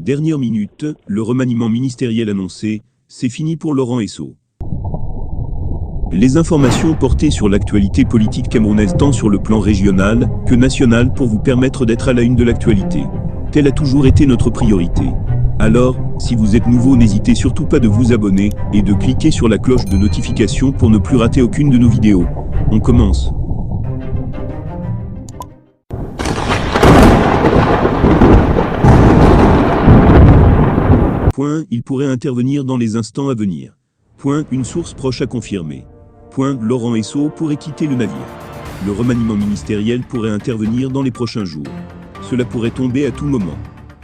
Dernière minute, le remaniement ministériel annoncé, c'est fini pour Laurent Esso. Les informations portées sur l'actualité politique camerounaise tant sur le plan régional que national pour vous permettre d'être à la une de l'actualité. Telle a toujours été notre priorité. Alors, si vous êtes nouveau, n'hésitez surtout pas de vous abonner et de cliquer sur la cloche de notification pour ne plus rater aucune de nos vidéos. On commence. Point, il pourrait intervenir dans les instants à venir. Point, une source proche a confirmé. Point, Laurent Esso pourrait quitter le navire. Le remaniement ministériel pourrait intervenir dans les prochains jours. Cela pourrait tomber à tout moment.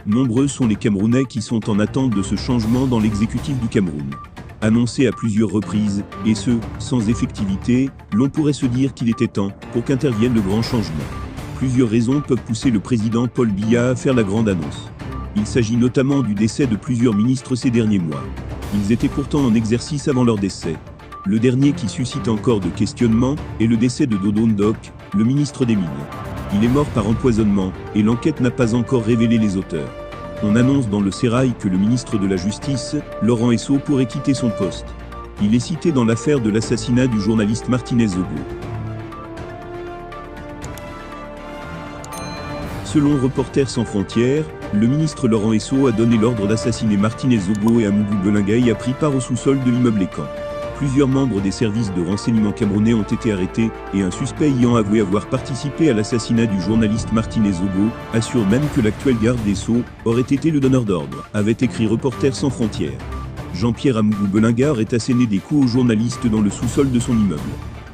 Nombreux sont les Camerounais qui sont en attente de ce changement dans l'exécutif du Cameroun. Annoncé à plusieurs reprises, et ce, sans effectivité, l'on pourrait se dire qu'il était temps pour qu'intervienne le grand changement. Plusieurs raisons peuvent pousser le président Paul Biya à faire la grande annonce. Il s'agit notamment du décès de plusieurs ministres ces derniers mois. Ils étaient pourtant en exercice avant leur décès. Le dernier qui suscite encore de questionnements est le décès de Dodo Ndok, le ministre des Mines. Il est mort par empoisonnement, et l'enquête n'a pas encore révélé les auteurs. On annonce dans le sérail que le ministre de la Justice, Laurent Esso, pourrait quitter son poste. Il est cité dans l'affaire de l'assassinat du journaliste Martinez Zogo. Selon Reporters sans frontières, le ministre Laurent Esso a donné l'ordre d'assassiner Martinez Zogo et Amougou Belingaï a pris part au sous-sol de l'immeuble Ecan. Plusieurs membres des services de renseignement camerounais ont été arrêtés, et un suspect ayant avoué avoir participé à l'assassinat du journaliste Martinez Zogo assure même que l'actuel garde des Sceaux aurait été le donneur d'ordre, avait écrit Reporters sans frontières. Jean-Pierre Amougou Belingaï aurait asséné des coups au journaliste dans le sous-sol de son immeuble.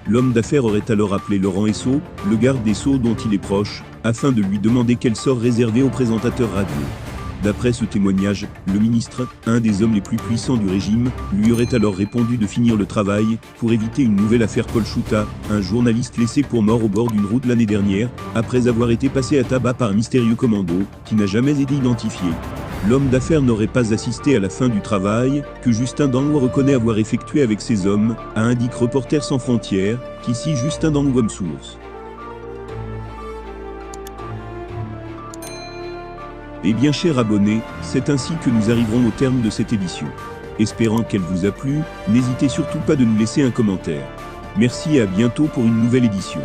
L'homme d'affaires aurait alors appelé Laurent Esso, le garde des Sceaux dont il est proche, afin de lui demander quel sort réservé aux présentateurs radio. D'après ce témoignage, le ministre, un des hommes les plus puissants du régime, lui aurait alors répondu de finir le travail, pour éviter une nouvelle affaire Paul Chouta, un journaliste laissé pour mort au bord d'une route l'année dernière, après avoir été passé à tabac par un mystérieux commando, qui n'a jamais été identifié. L'homme d'affaires n'aurait pas assisté à la fin du travail, que Justin Dango reconnaît avoir effectué avec ses hommes, a indiqué Reporters sans frontières, qu'ici Justin Dango comme source. Eh bien chers abonnés, c'est ainsi que nous arriverons au terme de cette édition. Espérant qu'elle vous a plu, n'hésitez surtout pas de nous laisser un commentaire. Merci et à bientôt pour une nouvelle édition.